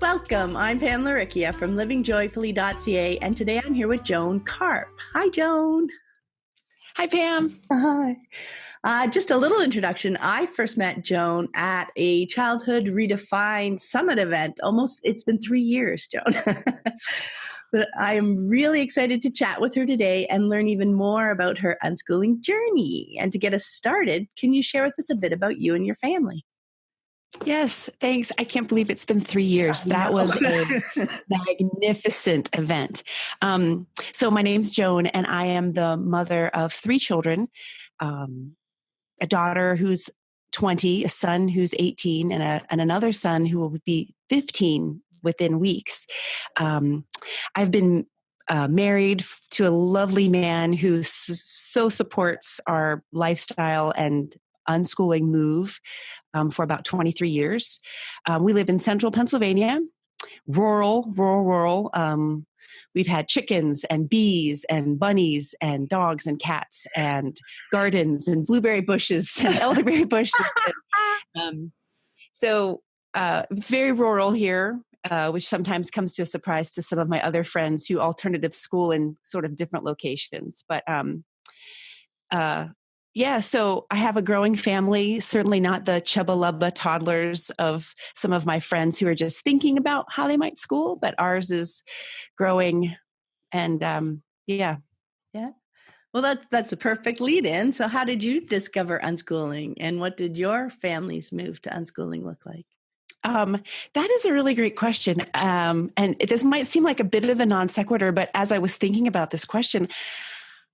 Welcome. I'm Pam Laricchia from livingjoyfully.ca, and today I'm here with Joan Karp. Hi, Joan. Hi, Pam. Hi. Just a little introduction. I first met Joan at a Childhood Redefined Summit event. It's been 3 years, Joan. But I am really excited to chat with her today and learn even more about her unschooling journey. And to get us started, can you share with us a bit about you and your family? Yes, thanks. I can't believe it's been 3 years. That was a magnificent event. So my name's Joan, and I am the mother of 3 children, a daughter who's 20, a son who's 18, and another son who will be 15 within weeks. I've been married to a lovely man who so supports our lifestyle and unschooling move for about 23 years. We live in central Pennsylvania, rural. We've had chickens and bees and bunnies and dogs and cats and gardens and blueberry bushes and elderberry bushes. So it's very rural here, which sometimes comes to a surprise to some of my other friends who alternative school in sort of different locations. But so I have a growing family, certainly not the chubba-lubba toddlers of some of my friends who are just thinking about how they might school, but ours is growing. And Yeah. Well, that's a perfect lead in. So how did you discover unschooling, and what did your family's move to unschooling look like? That is a really great question. And this might seem like a bit of a non sequitur, but as I was thinking about this question,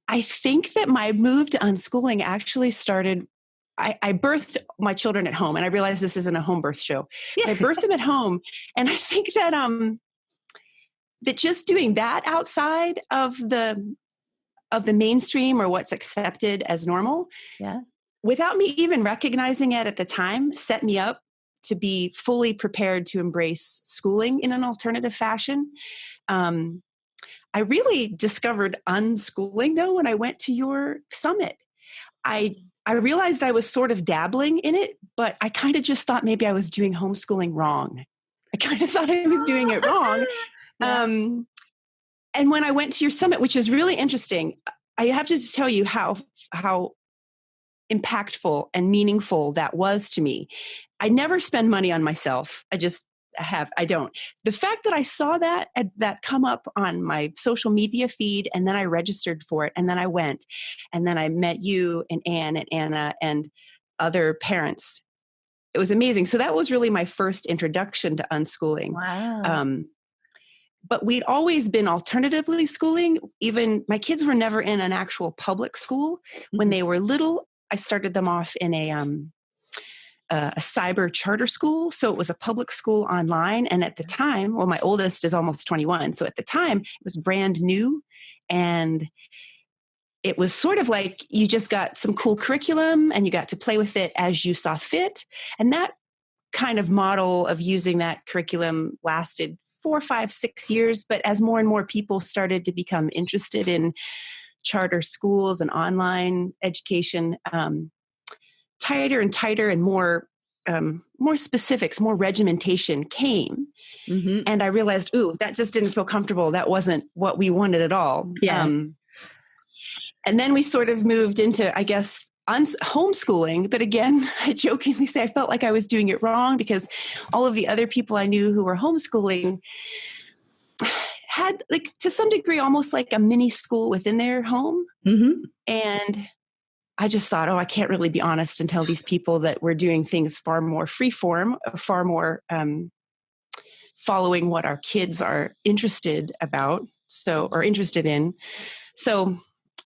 I think that my move to unschooling actually started, I birthed my children at home, and I realize this isn't a home birth show. I birthed them at home. And I think that, that just doing that outside of the mainstream or what's accepted as normal, without me even recognizing it at the time, set me up to be fully prepared to embrace schooling in an alternative fashion. I really discovered unschooling, though, when I went to your summit. I realized I was sort of dabbling in it, but I kind of just thought maybe I was doing homeschooling wrong. I kind of thought I was doing it wrong. And when I went to your summit, which is really interesting, I have to just tell you how impactful and meaningful that was to me. I never spend money on myself. I don't. The fact that I saw that come up on my social media feed, and then I registered for it, and then I went, and then I met you and Anne and Anna and other parents. It was amazing. So that was really my first introduction to unschooling. Wow. But we'd always been alternatively schooling. Even my kids were never in an actual public school. When they were little, I started them off in a cyber charter school. So it was a public school online. And at the time, my oldest is almost 21. So at the time, it was brand new. And it was sort of like you just got some cool curriculum and you got to play with it as you saw fit. And that kind of model of using that curriculum lasted 4, 5, 6 years. But as more and more people started to become interested in charter schools and online education, tighter and tighter and more specifics, more regimentation came. Mm-hmm. And I realized, that just didn't feel comfortable. That wasn't what we wanted at all. Yeah. And then we sort of moved into, I guess, homeschooling. But again, I jokingly say I felt like I was doing it wrong because all of the other people I knew who were homeschooling had, like, to some degree, almost like a mini school within their home. Mm-hmm. And I just thought, I can't really be honest and tell these people that we're doing things far more freeform, far more following what our kids are interested about, or interested in. So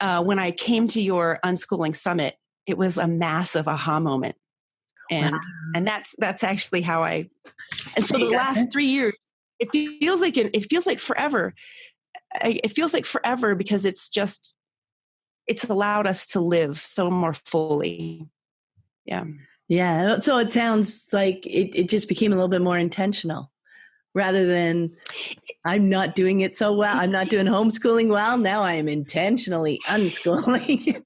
when I came to your unschooling summit, it was a massive aha moment. And that's actually how and so the last 3 years, it feels like forever. It feels like forever because it's allowed us to live so more fully. Yeah. Yeah. So it sounds like it just became a little bit more intentional rather than I'm not doing it so well. I'm not doing homeschooling well. Now I am intentionally unschooling.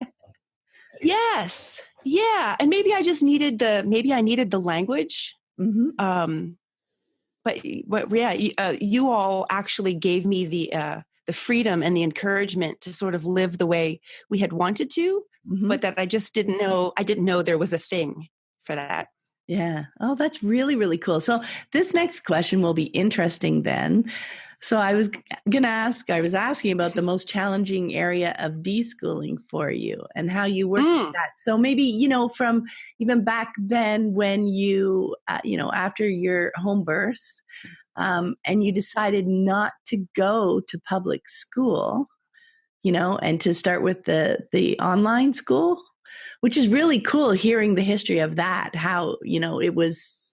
Yes. Yeah. And maybe I just needed the language. Mm-hmm. but yeah, you all actually gave me the freedom and the encouragement to sort of live the way we had wanted to, but that I just didn't know. I didn't know there was a thing for that. Yeah. Oh, that's really, really cool. So this next question will be interesting then. So I was asking about the most challenging area of deschooling for you and how you worked through that. So maybe, from even back then when you, after your home births, and you decided not to go to public school, and to start with the online school, which is really cool hearing the history of that, how, it was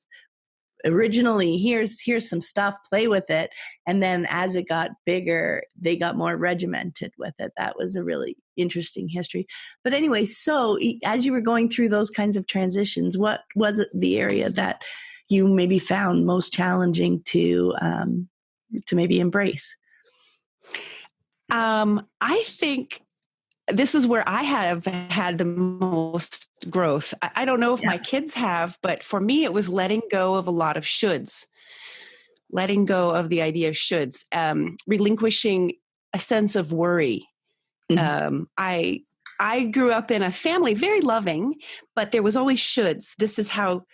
originally here's some stuff, play with it, and then as it got bigger they got more regimented with it. That was a really interesting history. But anyway, so as you were going through those kinds of transitions, what was it the area that you maybe found most challenging to maybe embrace? I think this is where I have had the most growth. I don't know if my kids have, but for me, it was letting go of a lot of shoulds, letting go of the idea of shoulds, relinquishing a sense of worry. I grew up in a family, very loving, but there was always shoulds. This is how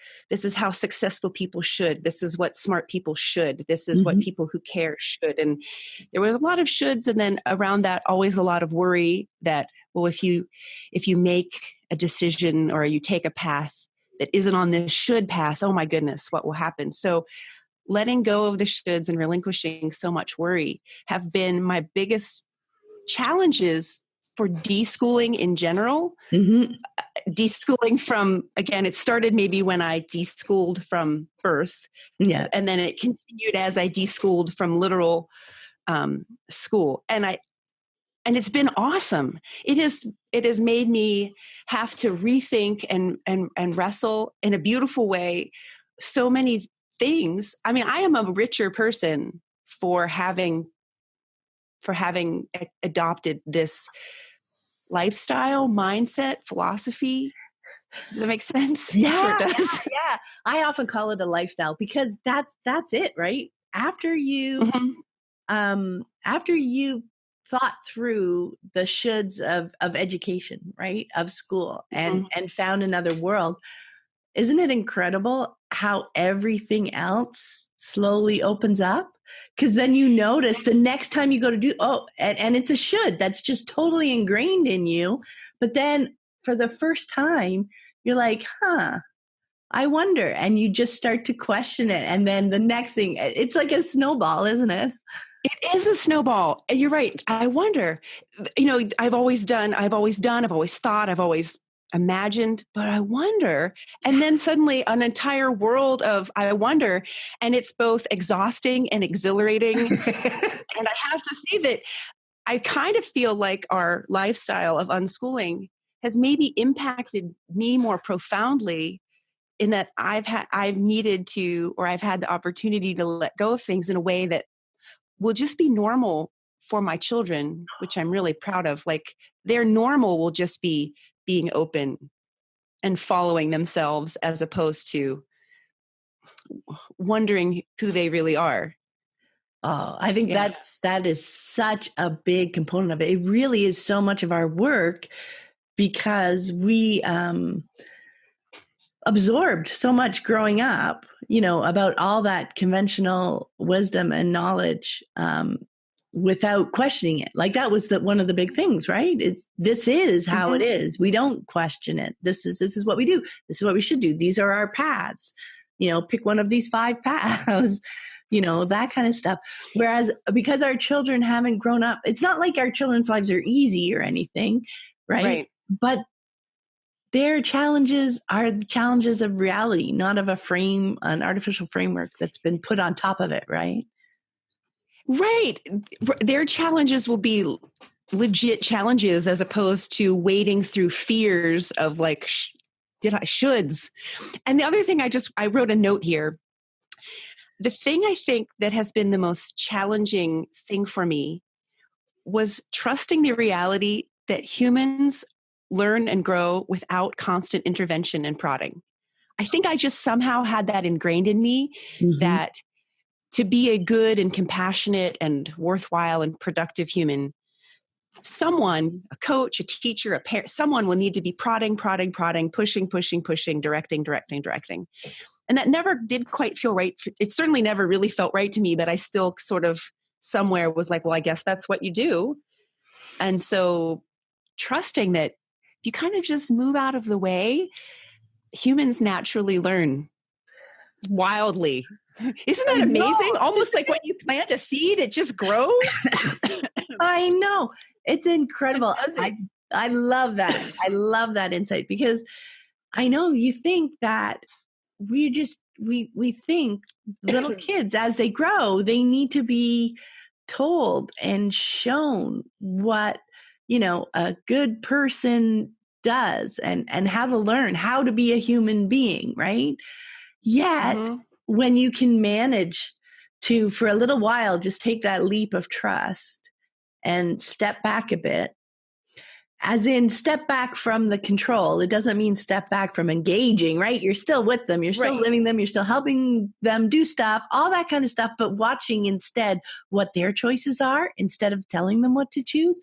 successful people should. This is what smart people should. This is what people who care should. And there was a lot of shoulds. And then around that, always a lot of worry that, well, if you make a decision or you take a path that isn't on this should path, oh my goodness, what will happen? So letting go of the shoulds and relinquishing so much worry have been my biggest challenges for deschooling in general. Deschooling from, again, it started maybe when I deschooled from birth. Yeah. And then it continued as I deschooled from literal school. And it's been awesome. It has made me have to rethink and wrestle in a beautiful way so many things. I mean, I am a richer person for having adopted this lifestyle, mindset, philosophy. Does that make sense? Yeah, sure does. Yeah. I often call it a lifestyle because that's it, right? After you thought through the shoulds of education, right? Of school and found another world. Isn't it incredible how everything else slowly opens up? Because then you notice the next time you go to do, and it's a should that's just totally ingrained in you. But then for the first time, you're like, I wonder. And you just start to question it. And then the next thing, it's like a snowball, isn't it? It is a snowball. And you're right. I wonder, I've always thought, I've always imagined, but I wonder. And then suddenly an entire world of I wonder, and it's both exhausting and exhilarating. And I have to say that I kind of feel like our lifestyle of unschooling has maybe impacted me more profoundly in that I've needed to, or I've had the opportunity to let go of things in a way that will just be normal for my children, which I'm really proud of. Like their normal will just be being open and following themselves as opposed to wondering who they really are. Oh, I think that is such a big component of it. It really is so much of our work because we absorbed so much growing up, about all that conventional wisdom and knowledge without questioning it. Like that was one of the big things, right? This is how it is. We don't question it. This is what we do. This is what we should do. These are our paths. Pick one of these 5 paths. That kind of stuff. Whereas because our children haven't grown up, it's not like our children's lives are easy or anything, right? But their challenges are the challenges of reality, not of an artificial framework that's been put on top of it, right? Right. Their challenges will be legit challenges as opposed to wading through fears of like, shoulds. And the other thing I wrote a note here. The thing I think that has been the most challenging thing for me was trusting the reality that humans learn and grow without constant intervention and prodding. I think I just somehow had that ingrained in me that to be a good and compassionate and worthwhile and productive human, someone, a coach, a teacher, a parent, someone will need to be prodding, pushing, directing. And that never did quite feel right. It certainly never really felt right to me, but I still sort of somewhere was like, well, I guess that's what you do. And so trusting that if you kind of just move out of the way, humans naturally learn wildly. Isn't that amazing? Almost like when you plant a seed, it just grows. I know. It's incredible. I love that. I love that insight, because I know you think that we think little kids, as they grow, they need to be told and shown what, a good person does, and how to learn how to be a human being, right? Yet when you can manage to, for a little while, just take that leap of trust and step back a bit, as in step back from the control. It doesn't mean step back from engaging, right? You're still with them. You're still living them. You're still helping them do stuff, all that kind of stuff, but watching instead what their choices are instead of telling them what to choose.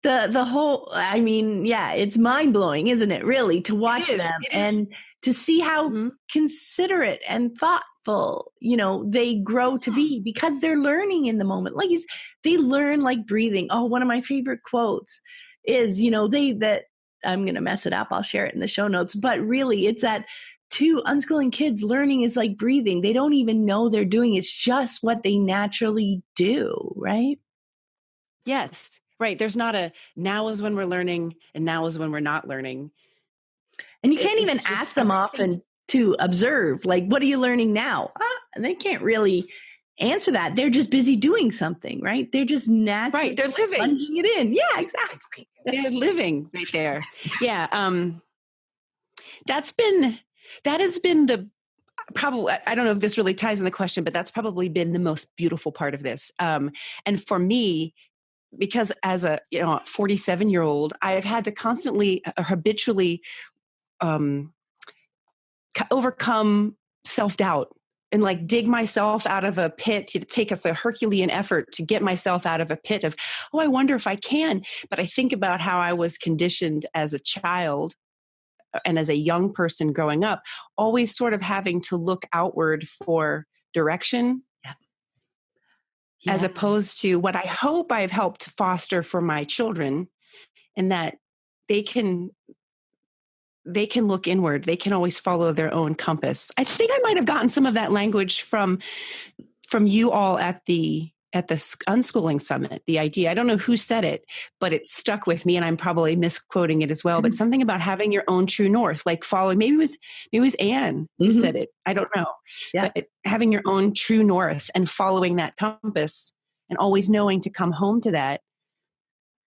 The whole, it's mind blowing, isn't it? Really, to watch them and to see how considerate and thoughtful, they grow to be, because they're learning in the moment. Like they learn like breathing. Oh, one of my favorite quotes is, that I'm going to mess it up. I'll share it in the show notes, but really it's that to unschooling kids, learning is like breathing. They don't even know they're doing it. It's just what they naturally do. Right. Yes. Right. There's not a now is when we're learning and now is when we're not learning. And you can't even ask them often to observe, like, what are you learning now? And they can't really answer that. They're just busy doing something, right? They're just naturally they're living. Plunging it in. Yeah, exactly. They're living right there. Yeah. That has been the probably, I don't know if this really ties in the question, but that's probably been the most beautiful part of this. And for me, because as a 47-year-old, I have had to constantly, habitually overcome self-doubt and like dig myself out of a pit. It takes a Herculean effort to get myself out of a pit of, I wonder if I can. But I think about how I was conditioned as a child and as a young person growing up, always sort of having to look outward for direction. As opposed to what I hope I've helped foster for my children, and that they can look inward. They can always follow their own compass. I think I might have gotten some of that language from you all at the Unschooling Summit. The idea, I don't know who said it, but it stuck with me, and I'm probably misquoting it as well. But something about having your own true north, like following. Maybe it was Anne who said it. I don't know. Yeah. But having your own true north and following that compass, and always knowing to come home to that.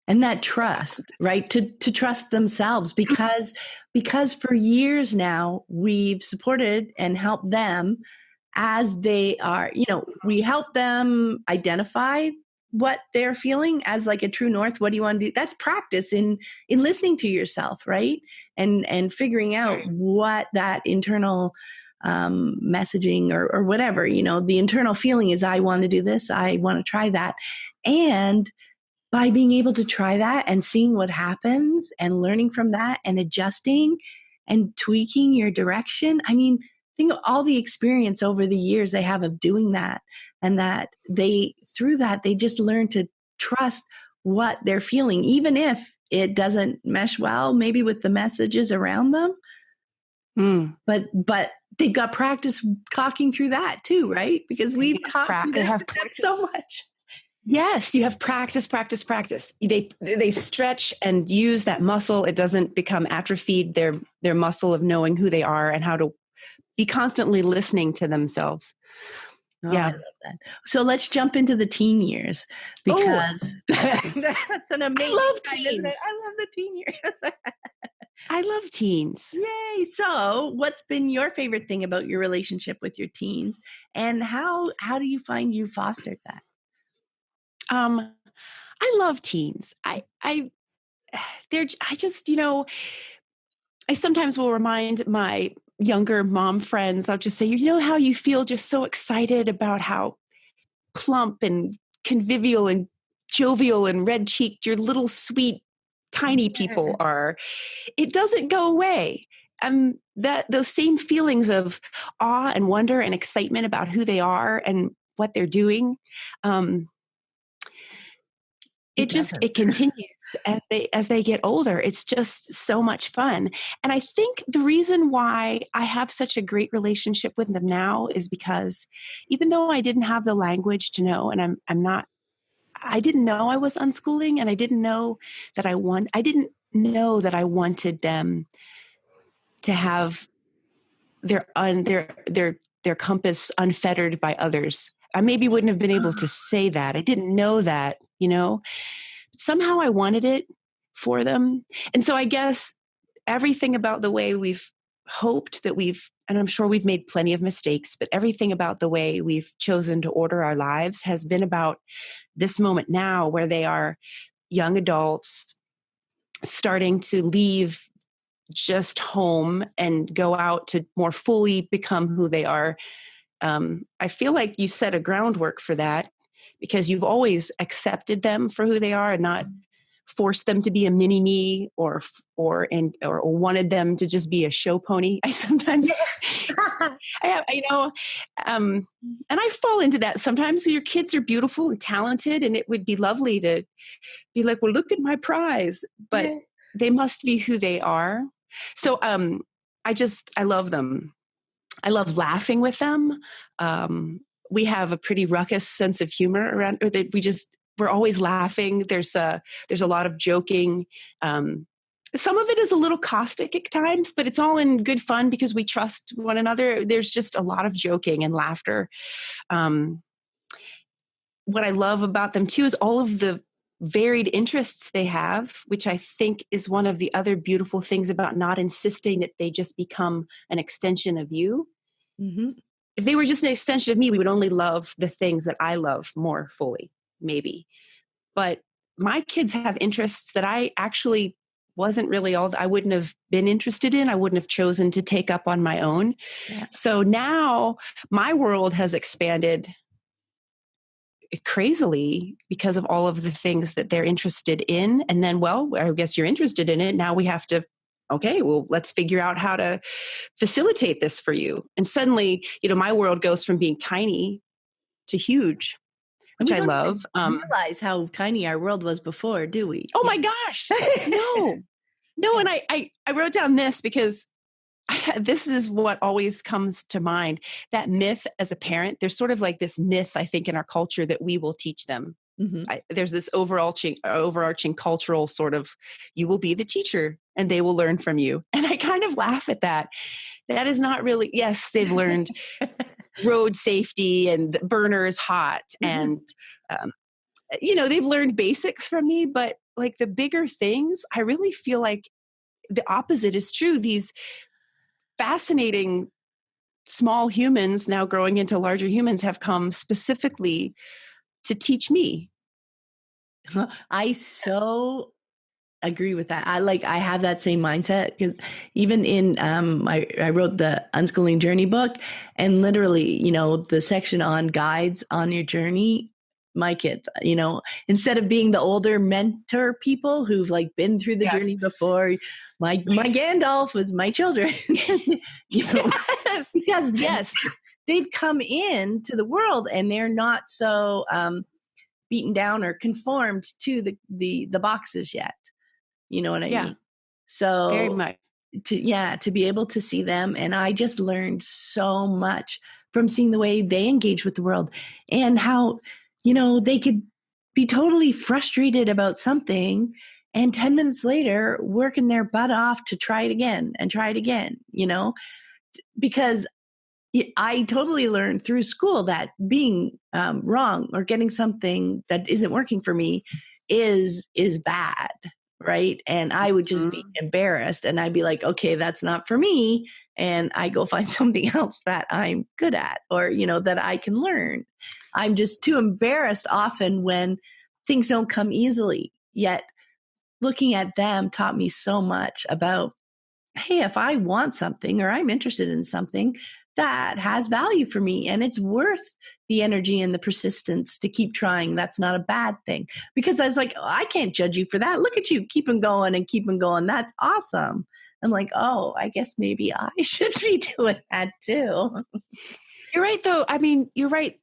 And that trust, right? To trust themselves, because for years now we've supported and helped them as they are, we help them identify what they're feeling as like a true north. What do you want to do? That's practice in listening to yourself, right? And figuring out what that internal messaging or whatever, the internal feeling is, I want to do this. I want to try that. And by being able to try that and seeing what happens and learning from that and adjusting and tweaking your direction. Think of all the experience over the years they have of doing that, and that through that, they just learn to trust what they're feeling, even if it doesn't mesh well, maybe with the messages around them. But they've got practice talking through that too, right? Because we've talked through that so much. Yes, you have practice. They stretch and use that muscle. It doesn't become atrophied, their muscle of knowing who they are and how to be constantly listening to themselves. Oh, yeah. I love that. So let's jump into the teen years, because that's an amazing time, isn't it? I love the teen years. I love teens. Yay. So what's been your favorite thing about your relationship with your teens, and how do you find you fostered that? I love teens. I sometimes will remind my younger mom friends, I'll just say, you know how you feel just so excited about how plump and convivial and jovial and red cheeked your little sweet tiny people are. It doesn't go away. That those same feelings of awe and wonder and excitement about who they are and what they're doing, it continues as they get older. It's just so much fun. And I think the reason why I have such a great relationship with them now is because even though I didn't have the language to know, and I didn't know I was unschooling, and I didn't know that I didn't know that I wanted them to have their compass unfettered by others. I maybe wouldn't have been able to say that. I didn't know that, somehow I wanted it for them. And so I guess everything about the way we've hoped that and I'm sure we've made plenty of mistakes, but everything about the way we've chosen to order our lives has been about this moment now where they are young adults starting to leave just home and go out to more fully become who they are. I feel like you set a groundwork for that because you've always accepted them for who they are and not forced them to be a mini me or wanted them to just be a show pony. I sometimes, and I fall into that sometimes. Your kids are beautiful and talented, and it would be lovely to be like, well, look at my prize, but they must be who they are. So I love them. I love laughing with them. We have a pretty ruckus sense of humor around, or that we're always laughing. There's a lot of joking. Some of it is a little caustic at times, but it's all in good fun because we trust one another. There's just a lot of joking and laughter. What I love about them too is all of the varied interests they have, which I think is one of the other beautiful things about not insisting that they just become an extension of you. Mm-hmm. If they were just an extension of me, we would only love the things that I love more fully, maybe. But my kids have interests that I actually wasn't really I wouldn't have been interested in. I wouldn't have chosen to take up on my own. Yeah. So now my world has expanded crazily because of all of the things that they're interested in. And then, well, I guess you're interested in it. Now we have to, okay, well, let's figure out how to facilitate this for you. And suddenly, my world goes from being tiny to huge, which I love. Realize how tiny our world was before, do we? Oh my gosh. No. And I wrote down this because this is what always comes to mind. That myth as a parent, there's sort of like this myth, I think, in our culture that we will teach them. Mm-hmm. There's this overarching cultural sort of, you will be the teacher and they will learn from you. And I kind of laugh at that. That is not really, yes, they've learned road safety and the burner is hot. Mm-hmm. And, they've learned basics from me, but like the bigger things, I really feel like the opposite is true. These fascinating small humans now growing into larger humans have come specifically to teach me. I so agree with that. I have that same mindset because even in I wrote the Unschooling Journey book, and literally, the section on guides on your journey, my kids, instead of being the older mentor people who've been through the journey before, my Gandalf was my children, yes. because they've come into the world and they're not so beaten down or conformed to the boxes yet. You know what I mean? So very much. To be able to see them. And I just learned so much from seeing the way they engage with the world and how, they could be totally frustrated about something and 10 minutes later working their butt off to try it again and try it again, because I totally learned through school that being wrong or getting something that isn't working for me is bad. Right. And I would just be embarrassed and I'd be like, okay, that's not for me. And I go find something else that I'm good at or, that I can learn. I'm just too embarrassed often when things don't come easily. Yet looking at them taught me so much about hey, if I want something or I'm interested in something that has value for me and it's worth the energy and the persistence to keep trying, that's not a bad thing. Because I was like, oh, I can't judge you for that. Look at you, keep on going and keep on going. That's awesome. I'm like, oh, I guess maybe I should be doing that too. You're right, though. I mean, you're right.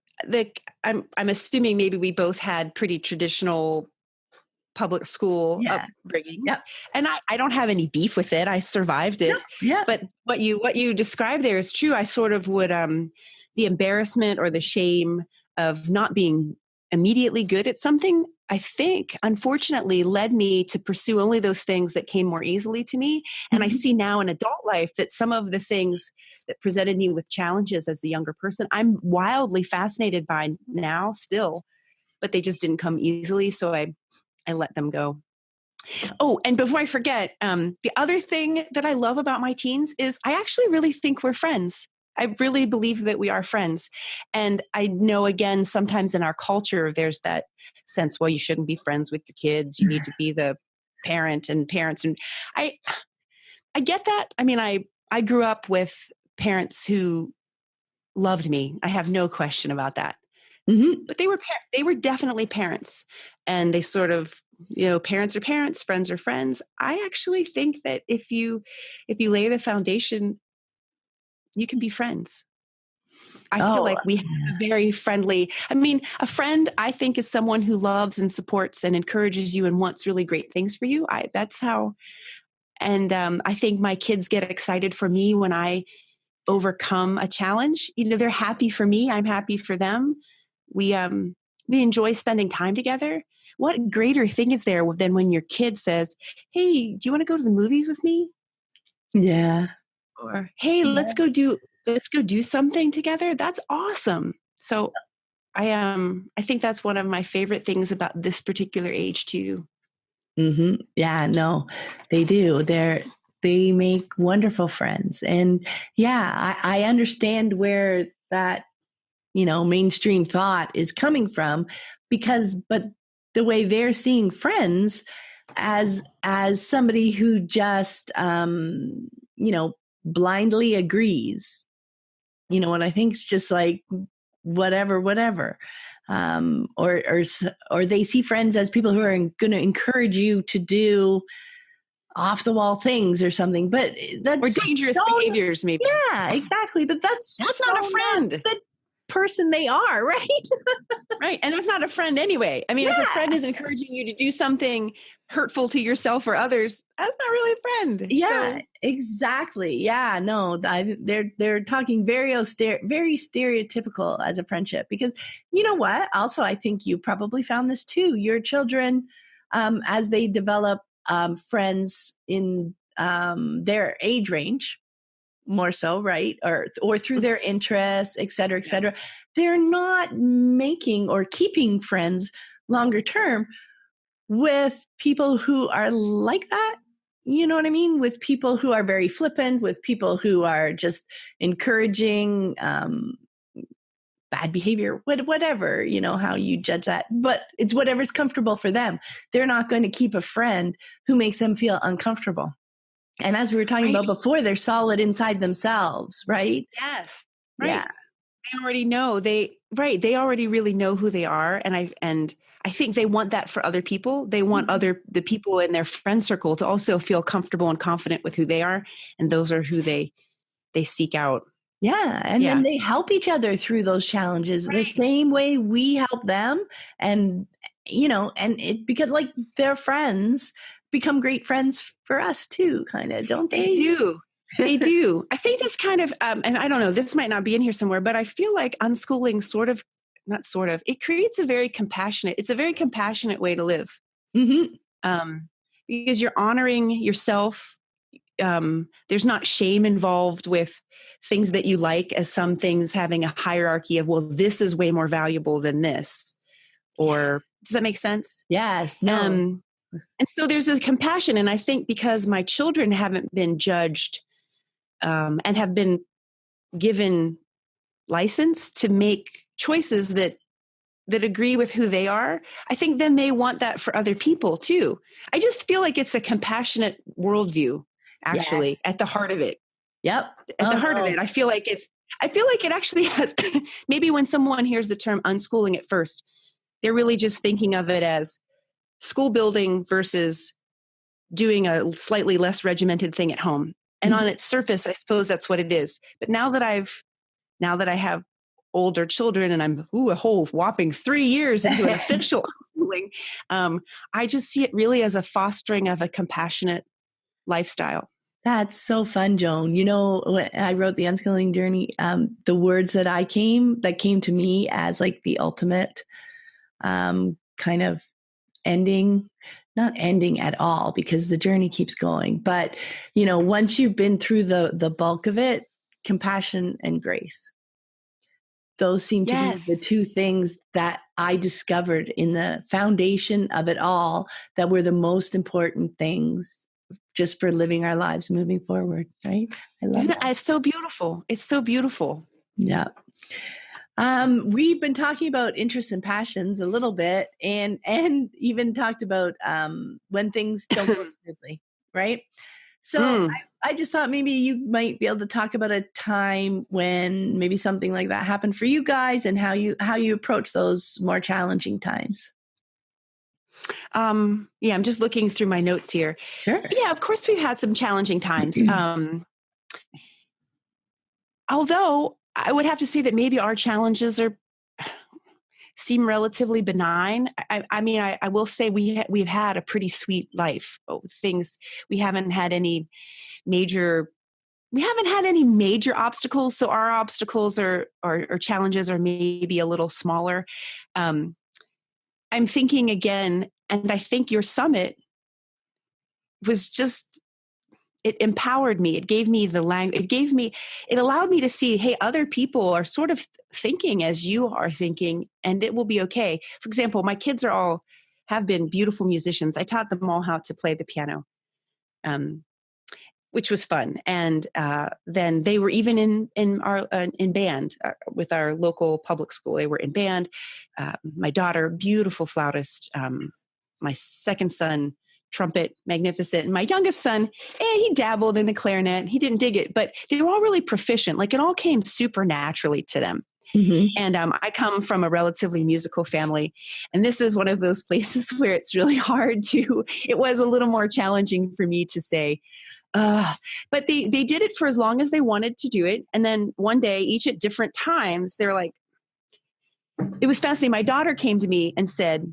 I'm assuming maybe we both had pretty traditional public school Yeah. upbringings, Yep. and I don't have any beef with it. I survived it. Yeah. But what you described there is true. I sort of would the embarrassment or the shame of not being immediately good at something, I think, unfortunately, led me to pursue only those things that came more easily to me. And I see now in adult life that some of the things that presented me with challenges as a younger person, I'm wildly fascinated by now still, but they just didn't come easily. So I let them go. Oh, and before I forget, the other thing that I love about my teens is I actually really think we're friends. I really believe that we are friends. And I know, again, sometimes in our culture, there's that sense, well, you shouldn't be friends with your kids. You need to be the parent and parents. And I get that. I mean, I grew up with parents who loved me. I have no question about that. Mm-hmm. But they were definitely parents, and they sort of, parents are parents, friends are friends. I actually think that if you lay the foundation, you can be friends. I feel Oh, like we have a very friendly, I mean, a friend, I think, is someone who loves and supports and encourages you and wants really great things for you. That's how, and I think my kids get excited for me when I overcome a challenge. They're happy for me. I'm happy for them. We enjoy spending time together. What greater thing is there than when your kid says, "Hey, do you want to go to the movies with me?" yeah. Or, "Hey, Yeah. let's go do something together." That's awesome. So I think that's one of my favorite things about this particular age too. Mm-hmm. Yeah, no, they do. They make wonderful friends. And yeah, I understand where that, mainstream thought is coming from but the way they're seeing friends as somebody who just, blindly agrees, what I think is just like, whatever. Or they see friends as people who are going to encourage you to do off the wall things or something. But Or that's dangerous behaviors, maybe. yeah, exactly. But That's that's not a so friend. not the person they are, right? Right. And that's not a friend anyway. I mean, if a friend is encouraging you to do something hurtful to yourself or others, that's not really a friend. Yeah, So, exactly. Yeah, no, they're talking very very stereotypical as a friendship, because you know what? Also, I think you probably found this too. Your children, as they develop friends in their age range, more so, right? Or through their interests, et cetera, et cetera. They're not making or keeping friends longer term with people who are like that. You know what I mean? With people who are very flippant, with people who are just encouraging bad behavior, whatever, how you judge that. But it's whatever's comfortable for them. They're not going to keep a friend who makes them feel uncomfortable. And as we were talking right. about before, they're solid inside themselves, right? Yes. Right. Yeah. They already know they already really know who they are. And I think they want that for other people. They want the people in their friend circle to also feel comfortable and confident with who they are. And those are who they seek out. Yeah. And then they help each other through those challenges the same way we help them. And, and it, because like their friends become great friends for us too, kind of, don't they? They do. They do. I think this kind of, and I don't know, this might not be in here somewhere, but I feel like unschooling it creates it's a very compassionate way to live. Mm-hmm. Because you're honoring yourself. There's not shame involved with things that you like, as some things having a hierarchy of, well, this is way more valuable than this. Or does that make sense? Yes. No. And so there's a compassion. And I think because my children haven't been judged and have been given license to make choices that agree with who they are, I think then they want that for other people too. I just feel like it's a compassionate worldview. actually, Yes. at the heart of it. Yep. At Oh, the heart of no. it, I feel like it actually has, maybe when someone hears the term unschooling at first, they're really just thinking of it as school building versus doing a slightly less regimented thing at home. And on its surface, I suppose that's what it is. But now that I have older children and I'm a whole whopping 3 years into an official unschooling, I just see it really as a fostering of a compassionate lifestyle. That's so fun, Joan. You know, when I wrote the unschooling journey, the words that came to me as like the ultimate kind of ending, not ending at all, because the journey keeps going. But, you know, once you've been through the bulk of it, compassion and grace. Those seem to be the Yes. two things that I discovered in the foundation of it all that were the most important things just for living our lives moving forward, right? I love Isn't it? that. It's so beautiful. It's so beautiful. Yeah. We've been talking about interests and passions a little bit and even talked about when things don't go smoothly, right? So I just thought maybe you might be able to talk about a time when maybe something like that happened for you guys and how you approach those more challenging times. Yeah, I'm just looking through my notes here. Sure. Yeah, of course we've had some challenging times. Although I would have to say that maybe our challenges seem relatively benign. I mean, I will say we've had a pretty sweet life. We haven't had any major obstacles. So our obstacles or challenges are maybe a little smaller. I'm thinking again, and I think your summit was just, it empowered me. It gave me the language. It allowed me to see, hey, other people are sort of thinking as you are thinking, and it will be okay. For example, my kids have been beautiful musicians. I taught them all how to play the piano, which was fun. And then they were even in band with our local public school. They were in band. My daughter, beautiful flautist. My second son, trumpet, magnificent. And my youngest son, he dabbled in the clarinet. He didn't dig it, but they were all really proficient. Like it all came super naturally to them. Mm-hmm. And I come from a relatively musical family. And this is one of those places where it's really hard it was a little more challenging for me to say, but they did it for as long as they wanted to do it. And then one day, each at different times, they're like, it was fascinating. My daughter came to me and said,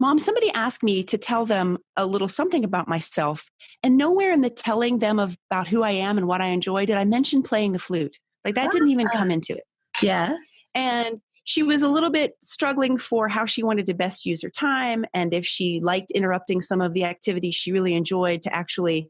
Mom, somebody asked me to tell them a little something about myself. And nowhere in the telling them about who I am and what I enjoy did I mention playing the flute. Like that didn't even come into it. Yeah. And she was a little bit struggling for how she wanted to best use her time. And if she liked interrupting some of the activities she really enjoyed to actually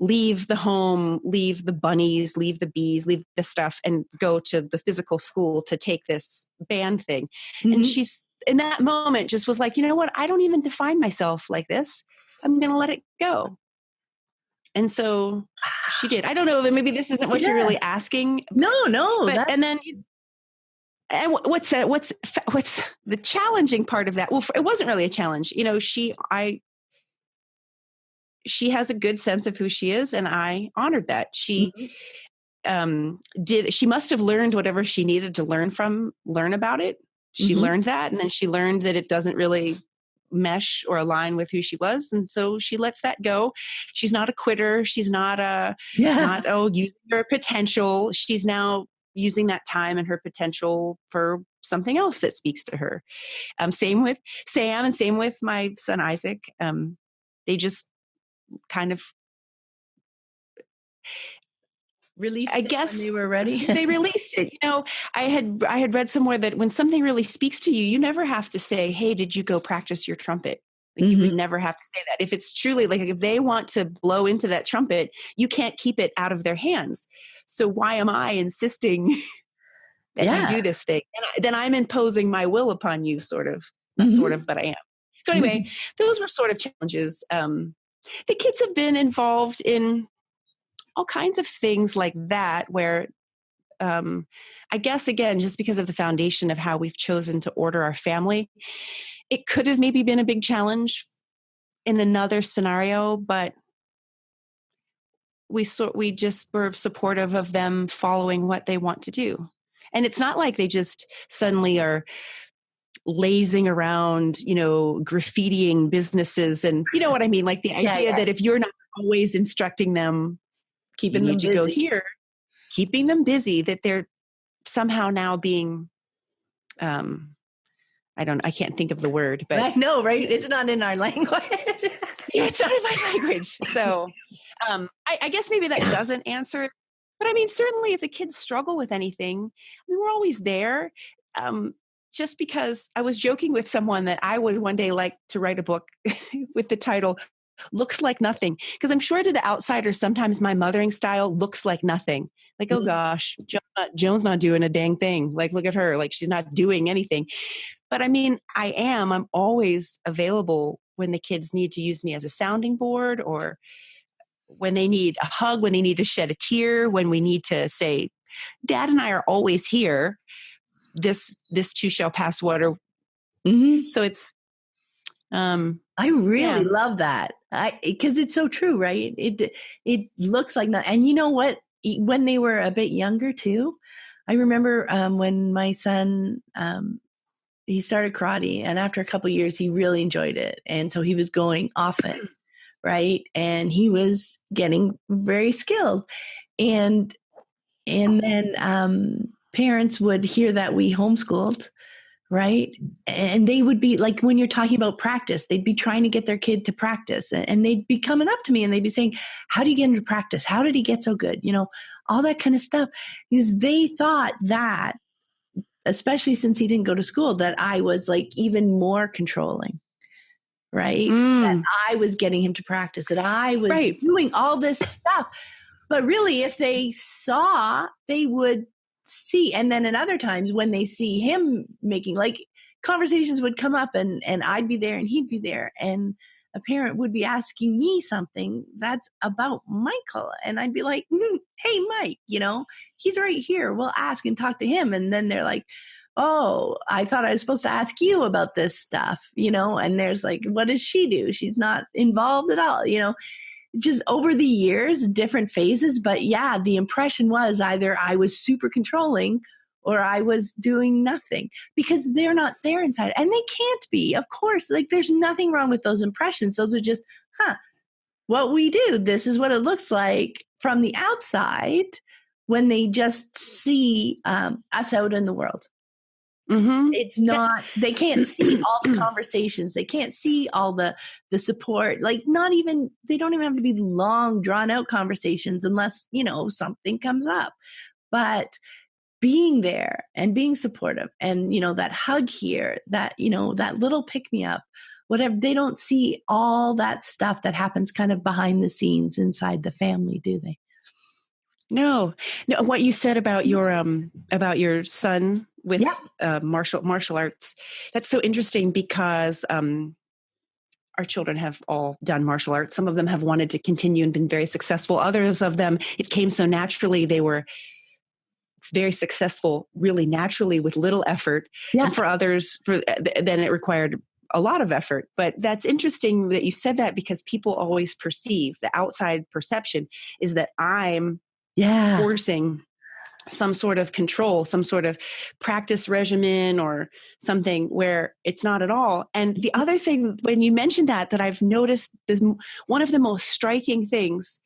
leave the home, leave the bunnies, leave the bees, leave the stuff and go to the physical school to take this band thing. Mm-hmm. And she's in that moment just was like, you know what? I don't even define myself like this. I'm going to let it go. And so she did. I don't know if maybe this isn't what you're really asking. No. But, and then, and what's the challenging part of that? Well, it wasn't really a challenge. You know, she has a good sense of who she is, and I honored that. She she must have learned whatever she needed to learn about it. She learned that, and then she learned that it doesn't really mesh or align with who she was, and so she lets that go. She's not a quitter. She's not using her potential. She's now using that time and her potential for something else that speaks to her. Same with Sam, and same with my son Isaac. They just kind of released I guess when they were ready. They released it. You know, I had read somewhere that when something really speaks to you, you never have to say, hey, did you go practice your trumpet? Like you would never have to say that. If it's truly like if they want to blow into that trumpet, you can't keep it out of their hands. So why am I insisting that you do this thing? And then I'm imposing my will upon you, sort of. Not sort of, but I am. So anyway, those were sort of challenges. The kids have been involved in all kinds of things like that where I guess, again, just because of the foundation of how we've chosen to order our family, it could have maybe been a big challenge in another scenario, but we just were supportive of them following what they want to do. And it's not like they just suddenly are lazing around, graffitiing businesses. And you know what I mean? Like the idea that if you're not always instructing them, keeping you them need to busy. go here, keeping them busy, that they're somehow now being, I can't think of the word, but I know, right? It's not in our language. Yeah, it's not in my language. So I guess maybe that doesn't answer it. But I mean, certainly if the kids struggle with anything, we're always there. Just because I was joking with someone that I would one day like to write a book with the title Looks Like Nothing. Because I'm sure to the outsider, sometimes my mothering style looks like nothing. Like, oh gosh, Joan's not doing a dang thing. Like, look at her. Like, she's not doing anything. But I mean, I'm always available when the kids need to use me as a sounding board, or when they need a hug, when they need to shed a tear, when we need to say, Dad and I are always here. This too shall pass. Water. So it's, I really love that. Because it's so true, right? It looks like nothing. And you know what? When they were a bit younger too, I remember when my son, he started karate, and after a couple of years, he really enjoyed it. And so he was going often, right? And he was getting very skilled. And then parents would hear that we homeschooled, right? And they would be like, when you're talking about practice, they'd be trying to get their kid to practice, and they'd be coming up to me and they'd be saying, how do you get him to practice? How did he get so good? All that kind of stuff, because they thought that, especially since he didn't go to school, that I was like even more controlling, right? That I was getting him to practice, that I was doing all this stuff. But really, if they saw, they would see. And then at other times when they see him making, like, conversations would come up, and I'd be there and he'd be there, and a parent would be asking me something that's about Michael, and I'd be like, hey, Mike, he's right here. We'll ask and talk to him. And then they're like, oh, I thought I was supposed to ask you about this stuff, and there's like, what does she do? She's not involved at all, just over the years, different phases. But yeah, the impression was either I was super controlling or I was doing nothing, because they're not there inside, and they can't be, of course. Like, there's nothing wrong with those impressions. Those are just, what we do. This is what it looks like from the outside when they just see us out in the world. It's not, they can't see all the conversations. They can't see all the support. Like, they don't even have to be long, drawn out conversations unless, something comes up. But being there and being supportive, and, that hug here, that, that little pick me up, whatever, they don't see all that stuff that happens kind of behind the scenes inside the family, do they? No. What you said about your son with martial arts, that's so interesting, because our children have all done martial arts. Some of them have wanted to continue and been very successful. Others of them, it came so naturally. They were very successful really naturally with little effort. And for others, then it required a lot of effort. But that's interesting that you said that, because people always perceive, the outside perception is that I'm forcing some sort of control, some sort of practice regimen or something, where it's not at all. And the other thing, when you mentioned that I've noticed, one of the most striking things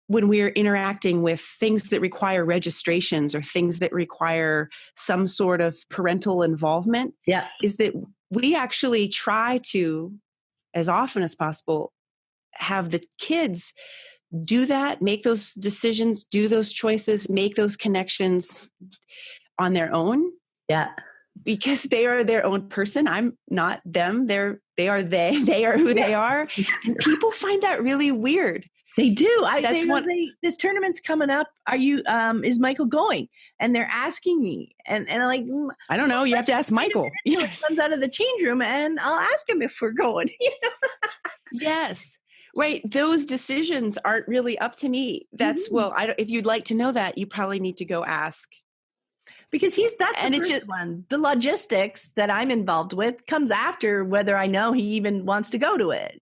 when we're interacting with things that require registrations or things that require some sort of parental involvement, is that we actually try to, as often as possible, have the kids do that, make those decisions, do those choices, make those connections on their own. Because they are their own person. I'm not them. They are who they are. And people find that really weird. They do. This tournament's coming up. Are you, is Michael going? And they're asking me, and I'm like, I don't know. You have to ask Michael. He comes out of the change room, and I'll ask him if we're going. Yes. Right. Those decisions aren't really up to me. That's if you'd like to know that, you probably need to go ask. Because that's the first one. The logistics that I'm involved with comes after whether I know he even wants to go to it,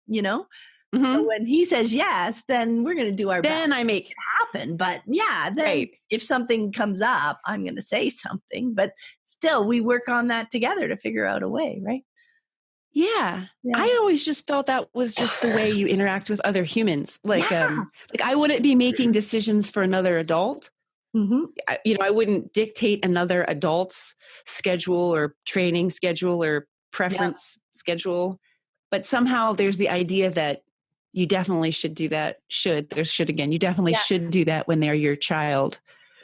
So when he says yes, then we're going to do our best. Then I make it happen. But yeah, then right. if something comes up, I'm going to say something. But still, we work on that together to figure out a way, right? Yeah. I always just felt that was just the way you interact with other humans. Like I wouldn't be making decisions for another adult. I wouldn't dictate another adult's schedule or training schedule or preference schedule. But somehow there's the idea that you definitely should do that. You definitely should do that when they're your child.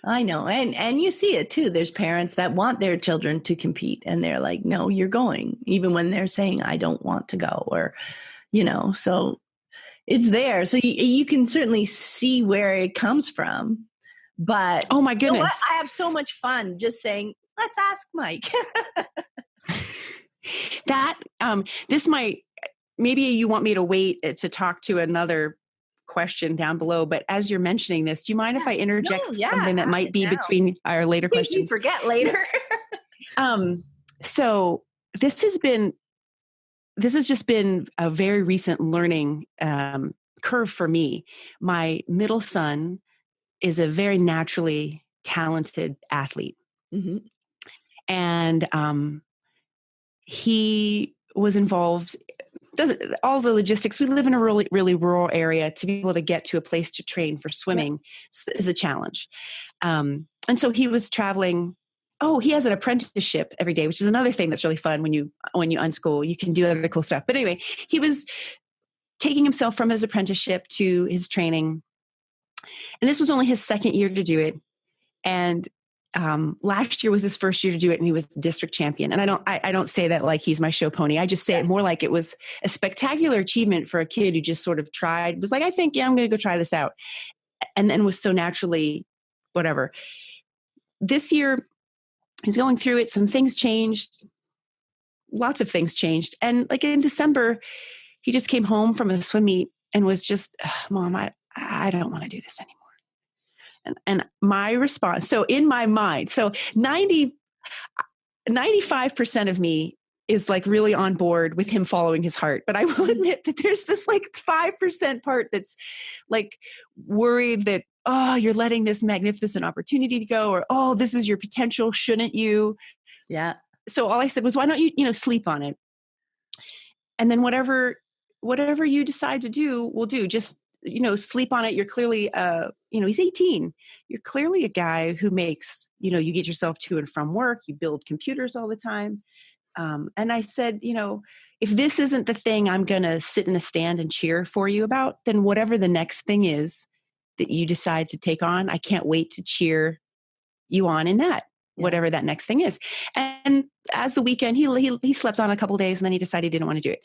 I know. And you see it too. There's parents that want their children to compete and they're like, no, you're going, even when they're saying, I don't want to go, or, so it's there. So you can certainly see where it comes from. But oh my goodness, you know what? I have so much fun just saying, let's ask Mike. That this might, maybe you want me to wait to talk to another question down below, but as you're mentioning this, do you mind if I interject something that might be between our later questions? We forget later. So this has just been a very recent learning curve for me. My middle son is a very naturally talented athlete. And he was involved, all the logistics. We live in a really, really rural area. To be able to get to a place to train for swimming is a challenge. And so he was traveling. Oh, he has an apprenticeship every day, which is another thing that's really fun when you unschool. You can do other cool stuff. But anyway, he was taking himself from his apprenticeship to his training. And this was only his second year to do it. And last year was his first year to do it, and he was district champion. And I don't say that like he's my show pony. I just say it more like it was a spectacular achievement for a kid who just sort of tried, was like, I think, I'm going to go try this out. And then was so naturally whatever. This year, he's going through it. Some things changed. Lots of things changed. And like in December, he just came home from a swim meet and was just, Mom, I don't want to do this anymore. And my response, so in my mind, so 95% of me is like really on board with him following his heart. But I will admit that there's this like 5% part that's like worried that, oh, you're letting this magnificent opportunity to go, or, oh, this is your potential. Shouldn't you? Yeah. So all I said was, why don't you, sleep on it? And then whatever you decide to do, we'll do. Just, sleep on it. You're clearly, he's 18. You're clearly a guy who makes, you get yourself to and from work. You build computers all the time. And I said, if this isn't the thing I'm going to sit in a stand and cheer for you about, then whatever the next thing is that you decide to take on, I can't wait to cheer you on in that, whatever that next thing is. And as the weekend, he slept on a couple of days, and then he decided he didn't want to do it.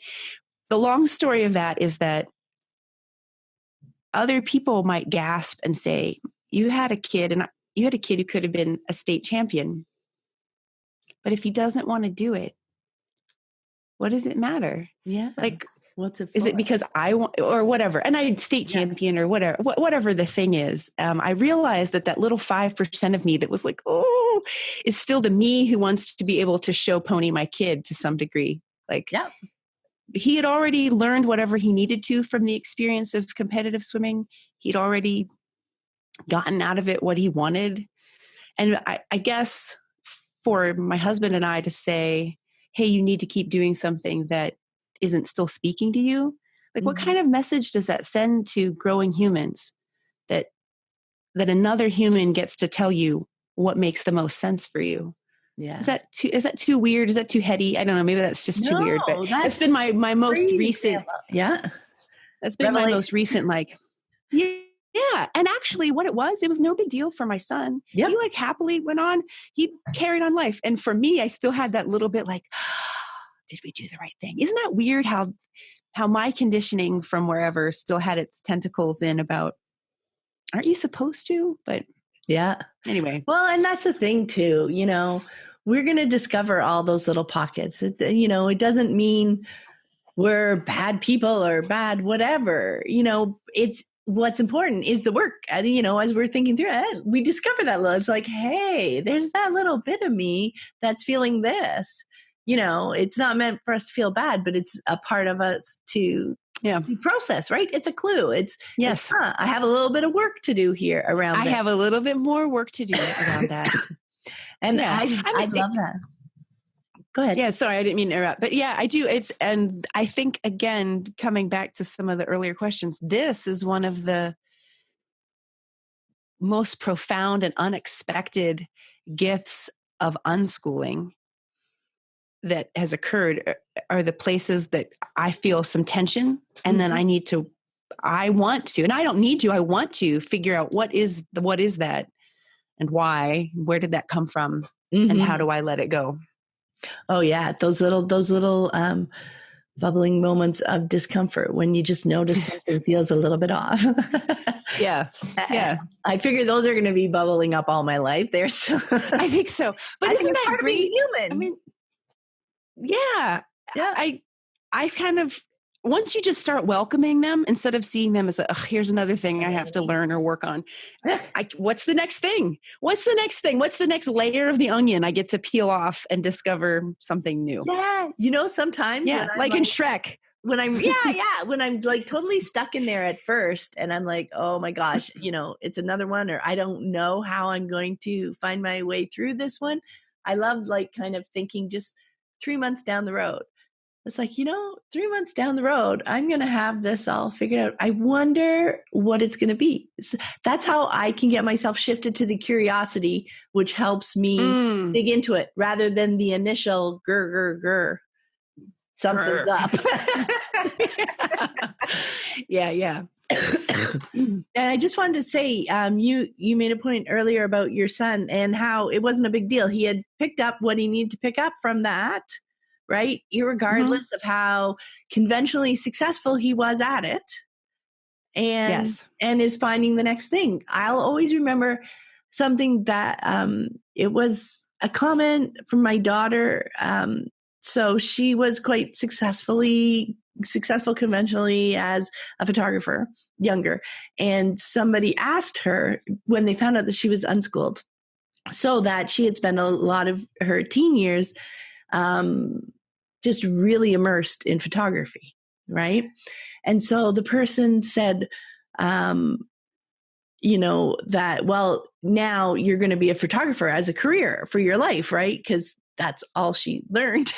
The long story of that is that other people might gasp and say, you had a kid who could have been a state champion. But if he doesn't want to do it, what does it matter? Yeah. Like, what's it for? Is it because I want, or whatever, and I state champion or whatever the thing is. I realized that little 5% of me that was like, oh, is still the me who wants to be able to show pony my kid to some degree. Like, he had already learned whatever he needed to from the experience of competitive swimming. He'd already gotten out of it what he wanted. And I guess for my husband and I to say, hey, you need to keep doing something that isn't still speaking to you. Like, what kind of message does that send to growing humans that another human gets to tell you what makes the most sense for you? Yeah. Is that too weird? Is that too heady? I don't know. Maybe that's just too weird, but that's been my most recent. That's been my most recent, like, yeah. And actually what it was no big deal for my son. He like happily went on, he carried on life. And for me, I still had that little bit like, did we do the right thing? Isn't that weird how my conditioning from wherever still had its tentacles in about, aren't you supposed to? But anyway. Well, and that's the thing too, we're going to discover all those little pockets. It doesn't mean we're bad people or bad whatever. It's what's important is the work. As we're thinking through it, we discover that little. It's like, hey, there's that little bit of me that's feeling this. It's not meant for us to feel bad, but it's a part of us to Yeah. process, right? It's a clue. Yes. I have a little bit of work to do here around I this. have a little bit more work to do around that. And yeah. I love that. Go ahead. Yeah, sorry, I didn't mean to interrupt. But yeah, I do. And I think, again, coming back to some of the earlier questions, this is one of the most profound and unexpected gifts of unschooling that has occurred are the places that I feel some tension. And then I want to, and I don't need to, I want to figure out what is that and why, where did that come from? And how do I let it go? Oh yeah. Those little bubbling moments of discomfort when you just notice something feels a little bit off. Yeah. I figure those are going to be bubbling up all my life. They're still I think so. But isn't that great? Human. I mean, yeah. I kind of, once you just start welcoming them instead of seeing them as here's another thing I have to learn or work on. What's the next thing? What's the next thing? What's the next layer of the onion I get to peel off and discover something new? Yeah. Sometimes when in Shrek. When I'm when I'm like totally stuck in there at first and I'm like, oh my gosh, it's another one, or I don't know how I'm going to find my way through this one. I love like kind of thinking just 3 months down the road. It's like, 3 months down the road, I'm going to have this all figured out. I wonder what it's going to be. That's how I can get myself shifted to the curiosity, which helps me dig into it rather than the initial grr. Something's up. Yeah. And I just wanted to say, you made a point earlier about your son and how it wasn't a big deal. He had picked up what he needed to pick up from that, right? Irregardless of how conventionally successful he was at it. And is finding the next thing. I'll always remember something that it was a comment from my daughter. So she was quite successful conventionally as a photographer, younger. And somebody asked her when they found out that she was unschooled, so that she had spent a lot of her teen years just really immersed in photography, right? And so the person said, that, well, now you're going to be a photographer as a career for your life, right? Because that's all she learned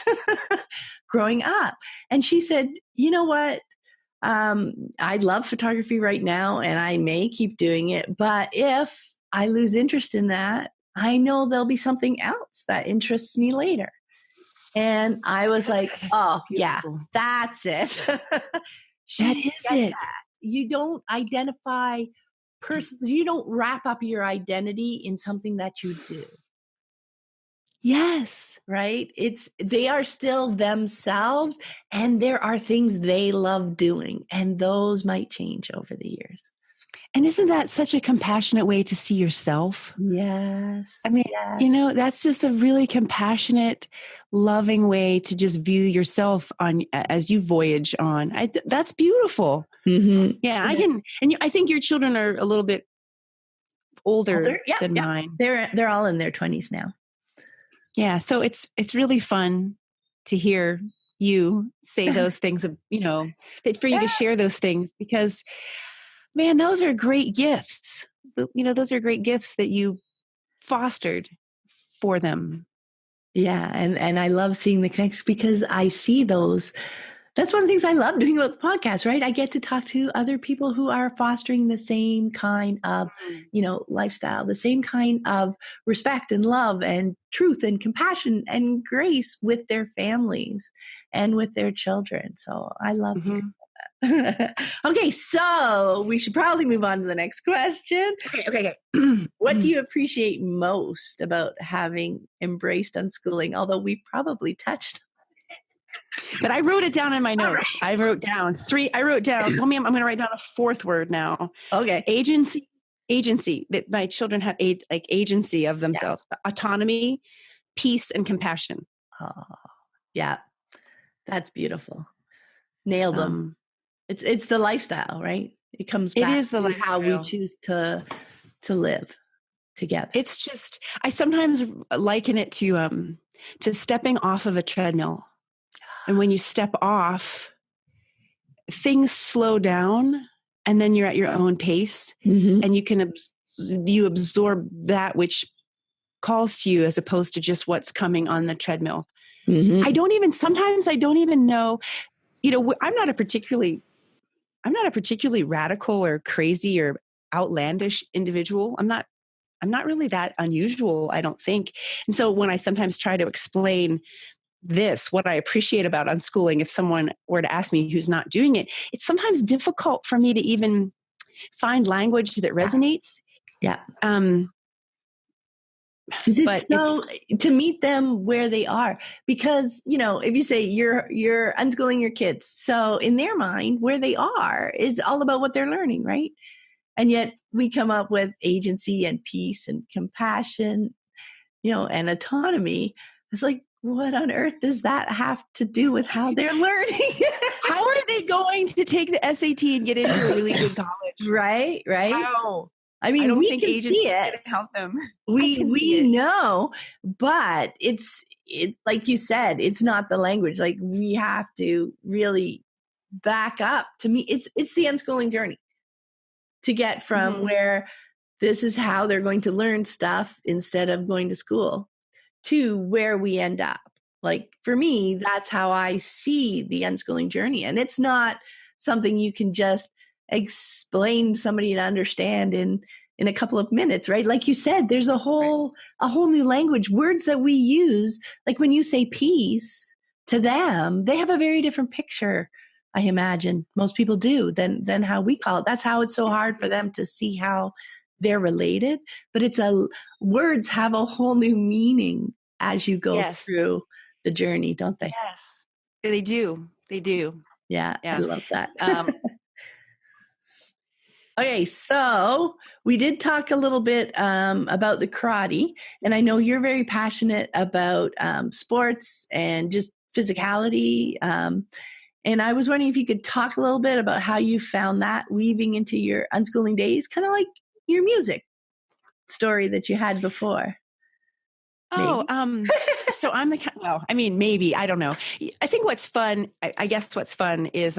growing up. And she said, you know what? I love photography right now and I may keep doing it. But if I lose interest in that, I know there'll be something else that interests me later. And I was like, oh, yeah, that's it. That is it. You don't identify persons. You don't wrap up your identity in something that you do. Yes. Right? They are still themselves, and there are things they love doing, and those might change over the years. And isn't that such a compassionate way to see yourself? Yes. I mean, that's just a really compassionate, loving way to just view yourself as you voyage on. That's beautiful. Mm-hmm. Yeah, I think your children are a little bit older than mine. They're all in their 20s now. Yeah, so it's really fun to hear you say those things, that for you to share those things, because, man, those are great gifts. Those are great gifts that you fostered for them. Yeah, and I love seeing the connection because I see those. That's one of the things I love doing about the podcast, right? I get to talk to other people who are fostering the same kind of, lifestyle, the same kind of respect and love and truth and compassion and grace with their families and with their children. So I love hearing that. Okay, so we should probably move on to the next question. Okay. What do you appreciate most about having embraced unschooling? Although we probably touched. But I wrote it down in my notes. Right. I wrote down, tell me, I'm going to write down a fourth word now. Okay. Agency, that my children have agency of themselves, autonomy, peace, and compassion. Oh, yeah. That's beautiful. Nailed them. It's the lifestyle, right? It comes back to how we choose to live together. It's just, I sometimes liken it to stepping off of a treadmill. And when you step off, things slow down and then you're at your own pace, and you absorb that which calls to you as opposed to just what's coming on the treadmill. Sometimes I don't even know, I'm not a particularly radical or crazy or outlandish individual. I'm not really that unusual, I don't think. And so when I sometimes try to explain what I appreciate about unschooling, if someone were to ask me who's not doing it, it's sometimes difficult for me to even find language that resonates. Yeah. But to meet them where they are, because, if you say you're unschooling your kids, so in their mind, where they are is all about what they're learning, right? And yet we come up with agency and peace and compassion, and autonomy. It's like, what on earth does that have to do with how they're learning? How are they going to take the SAT and get into a really good college? Right. How? I mean, I don't we think can see it. Help them. We know, but it's like you said, it's not the language. Like, we have to really back up. To me, it's the unschooling journey to get from where this is how they're going to learn stuff instead of going to school to where we end up. Like, for me, that's how I see the unschooling journey. And it's not something you can just explain to somebody to understand in a couple of minutes, right? Like you said, there's a whole new language, words that we use. Like when you say peace to them, they have a very different picture, I imagine most people do, than how we call it. That's how it's so hard for them to see how they're related. But words have a whole new meaning as you go through the journey, don't they? Yes, they do. Yeah. I love that. Okay, so we did talk a little bit about the karate, and I know you're very passionate about sports and just physicality. And I was wondering if you could talk a little bit about how you found that weaving into your unschooling days, kind of like your music story that you had before. So I'm maybe, I don't know. I think what's fun, I guess what's fun is,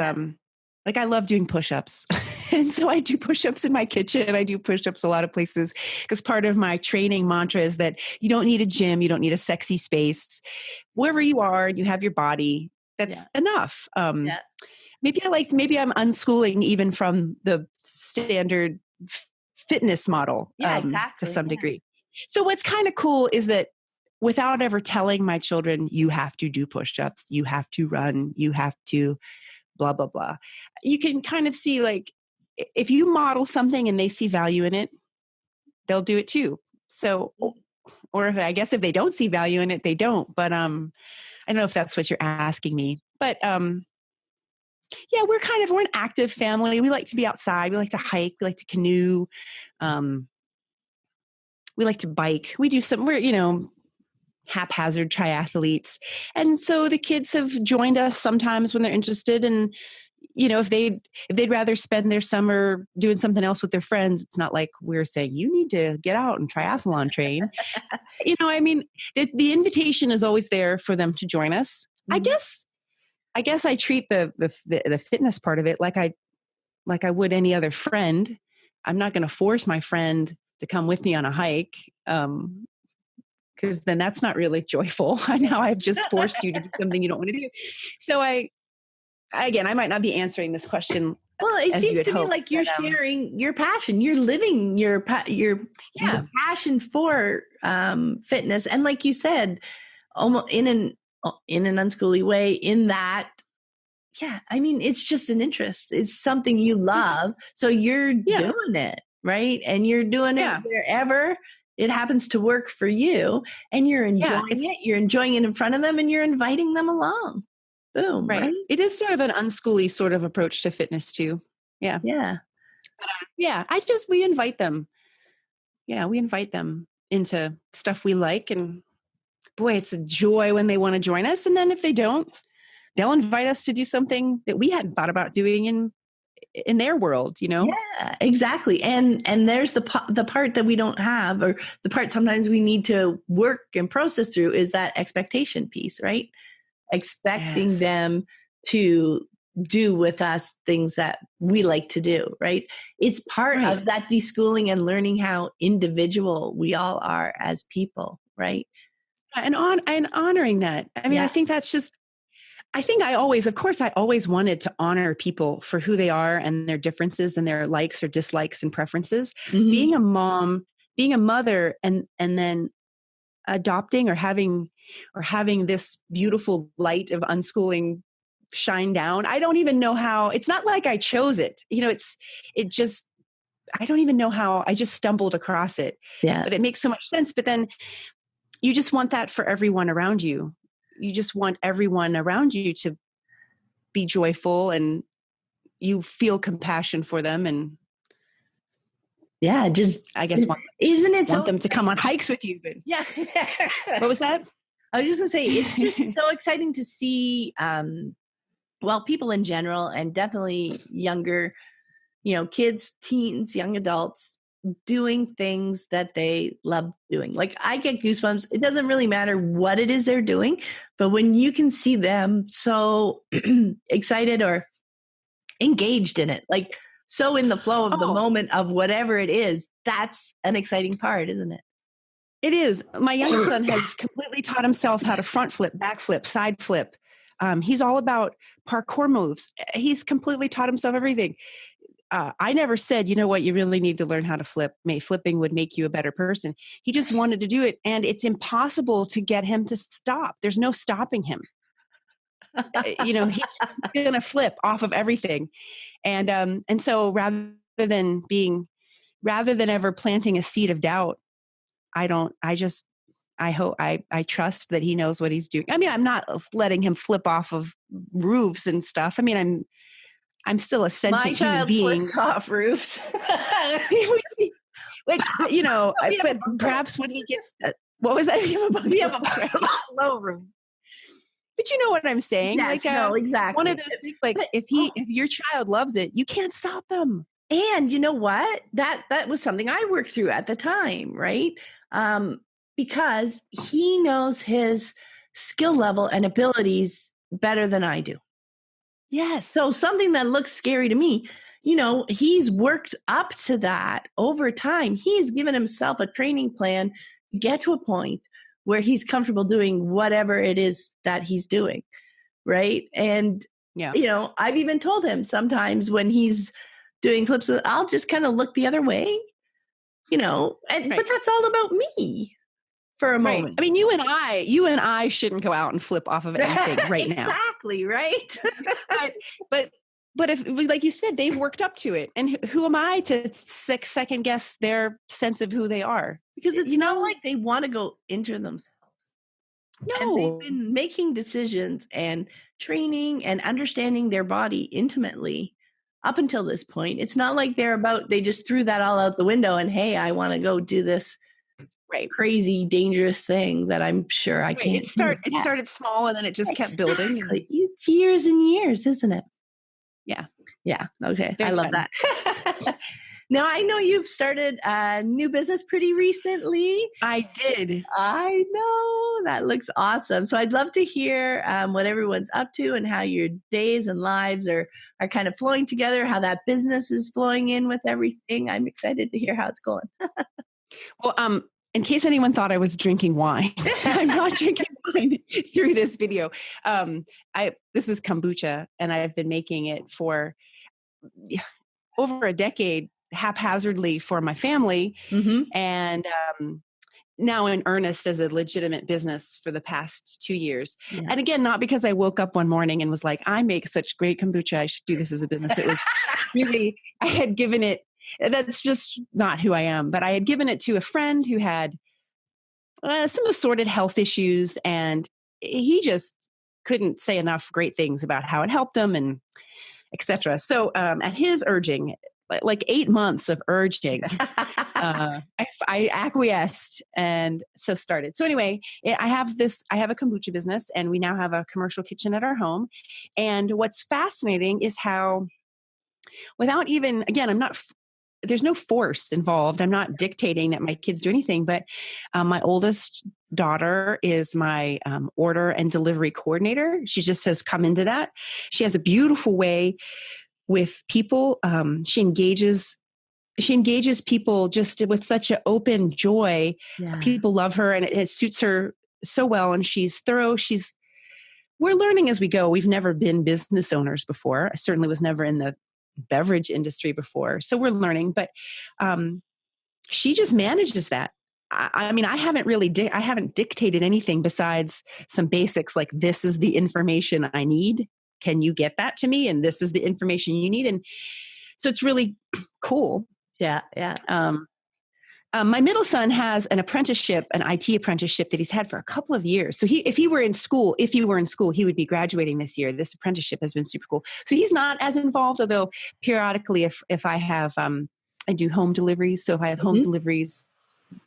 like, I love doing push-ups. And so I do push-ups in my kitchen. I do push-ups a lot of places because part of my training mantra is that you don't need a gym. You don't need a sexy space. Wherever you are, you have your body. That's enough. Maybe I'm unschooling even from the standard fitness model to some degree. So what's kind of cool is that without ever telling my children, you have to do push-ups, you have to run, you have to blah, blah, blah. You can kind of see, like, if you model something and they see value in it, they'll do it too. So, or if they don't see value in it, they don't. But I don't know if that's what you're asking me. But yeah, we're an active family. We like to be outside. We like to hike. We like to canoe. We like to bike. We do we're haphazard triathletes. And so the kids have joined us sometimes when they're interested. And, if they'd rather spend their summer doing something else with their friends, it's not like we're saying, you need to get out and triathlon train. The invitation is always there for them to join us. I guess I treat the fitness part of it like I would any other friend. I'm not going to force my friend to come with me on a hike. Because then that's not really joyful. Now I've just forced you to do something you don't want to do. So I might not be answering this question. Well, it seems to me like you're sharing your passion. You're living your passion for fitness, and like you said, almost in an unschooly way. In that, it's just an interest. It's something you love, so you're doing it, right? And you're doing it wherever it happens to work for you, and you're enjoying it. You're enjoying it in front of them, and you're inviting them along. Boom. Right. It is sort of an unschooly sort of approach to fitness too. Yeah. Yeah. We invite them. Yeah. We invite them into stuff we like, and boy, it's a joy when they want to join us. And then if they don't, they'll invite us to do something that we hadn't thought about doing in their world, Yeah, exactly. And there's the part that we don't have, or the part sometimes we need to work and process through, is that expectation piece, right? Expecting them to do with us things that we like to do, right? It's part of that deschooling and learning how individual we all are as people, right? And honoring that. I mean, I think that's just, I always wanted to honor people for who they are and their differences and their likes or dislikes and preferences. Mm-hmm. Being a mom, being a mother, and then adopting or having this beautiful light of unschooling shine down. I don't even know how. It's not like I chose it. I don't even know how. I just stumbled across it. Yeah. But it makes so much sense. But then you just want that for everyone around you. You just want everyone around you to be joyful, and you feel compassion for them. And just, I guess isn't it want them to come on hikes with you? But yeah. What was that? I was just gonna say, it's just so exciting to see, people in general, and definitely younger, kids, teens, young adults, doing things that they love doing. Like, I get goosebumps. It doesn't really matter what it is they're doing, but when you can see them so excited or engaged in it, like so in the flow of the moment of whatever it is, that's an exciting part, isn't it? It is. My young son has completely taught himself how to front flip, back flip, side flip. He's all about parkour moves. He's completely taught himself everything. I never said, you know what, you really need to learn how to flip. Flipping would make you a better person. He just wanted to do it. And it's impossible to get him to stop. There's no stopping him. He's going to flip off of everything. And so rather than ever planting a seed of doubt, I trust that he knows what he's doing. I mean, I'm not letting him flip off of roofs and stuff. I mean, I'm still a sentient human being. My child flips off roofs. But perhaps when he gets, what was that? We have a low room. But you know what I'm saying? Yes, no, exactly. One of those things, like if your child loves it, you can't stop them. And you know what? That was something I worked through at the time, right? Because he knows his skill level and abilities better than I do. Yes. So something that looks scary to me, he's worked up to that over time. He's given himself a training plan to get to a point where he's comfortable doing whatever it is that he's doing, right? And, I've even told him sometimes when he's doing flips, I'll just kind of look the other way, but that's all about me for a moment. I mean, you and I shouldn't go out and flip off of anything right now. Exactly, right? but if, like you said, they've worked up to it, and who am I to second guess their sense of who they are? Because it's not like they want to go into themselves. No. And they've been making decisions and training and understanding their body intimately up until this point. It's not like they just threw that all out the window and, hey, I want to go do this crazy, dangerous thing that I'm sure I can't. It started small, and then it just kept building. It's years and years, isn't it? Yeah. Yeah. Okay. Very I love fun. that. Now, I know you've started a new business pretty recently. I did. I know. That looks awesome. So I'd love to hear what everyone's up to and how your days and lives are kind of flowing together, how that business is flowing in with everything. I'm excited to hear how it's going. Well, in case anyone thought I was drinking wine, I'm not drinking wine through this video. This is kombucha, and I've been making it for over a decade, haphazardly for my family, and now in earnest as a legitimate business for the past 2 years. Yeah. And again, not because I woke up one morning and was like, I make such great kombucha, I should do this as a business. It was really, I had given it, that's just not who I am, but I had given it to a friend who had some assorted health issues, and he just couldn't say enough great things about how it helped him, and etc. So at his urging, like 8 months of urging, I acquiesced, and so started. So anyway, I have a kombucha business, and we now have a commercial kitchen at our home. And what's fascinating is how, without even, again, there's no force involved. I'm not dictating that my kids do anything, but my oldest daughter is my order and delivery coordinator. She just says, come into that. She has a beautiful way with people. She engages people just with such an open joy. Yeah. People love her, and it suits her so well. And she's thorough. We're learning as we go. We've never been business owners before. I certainly was never in the beverage industry before. So we're learning, but she just manages that. I mean, I haven't dictated anything besides some basics like, this is the information I need. Can you get that to me? And this is the information you need. And so it's really cool. Yeah. Yeah. My middle son has an apprenticeship, an IT apprenticeship that he's had for a couple of years. So if you were in school, he would be graduating this year. This apprenticeship has been super cool. So he's not as involved, although periodically if I have, I do home deliveries. So if I have home deliveries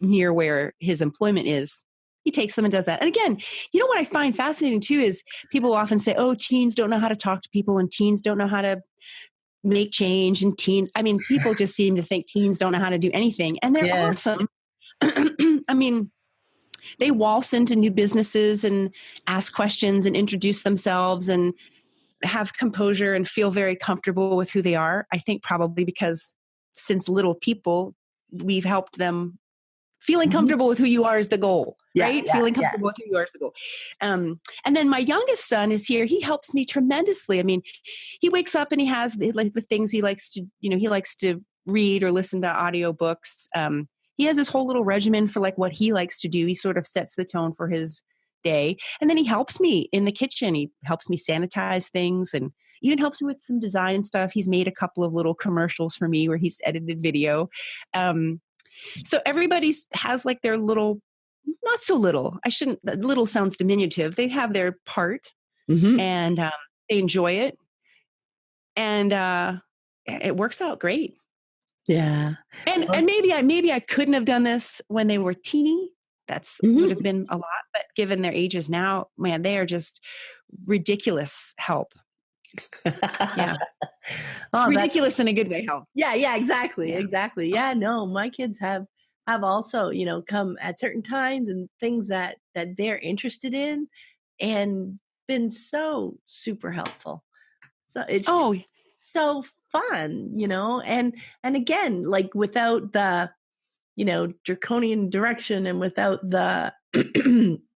near where his employment is, he takes them and does that. And again, you know what I find fascinating too is people often say, oh, teens don't know how to talk to people and teens don't know how to make change, and people just seem to think teens don't know how to do anything, and they're awesome. I mean, they waltz into new businesses and ask questions and introduce themselves and have composure and feel very comfortable with who they are. I think probably because since little people, we've helped them. Feeling comfortable with who you are is the goal, right? Feeling comfortable with who you are is the goal. And then my youngest son is here. He helps me tremendously. I mean, he wakes up and he has the things he likes to, he likes to read or listen to audiobooks. He has this whole little regimen for like what he likes to do. He sort of sets the tone for his day. And then he helps me in the kitchen. He helps me sanitize things and even helps me with some design stuff. He's made a couple of little commercials for me where he's edited video. So everybody has like their little, not so little, little sounds diminutive. They have their part and they enjoy it. And it works out great. Yeah. And maybe I couldn't have done this when they were teeny. That's would have been a lot, but given their ages now, man, they are just ridiculous help. Yeah. Ridiculous in a good way help. Yeah, exactly. Exactly. Yeah, no, my kids have also, come at certain times and things that they're interested in and been so super helpful. So it's so fun, and again, like without the, draconian direction and without the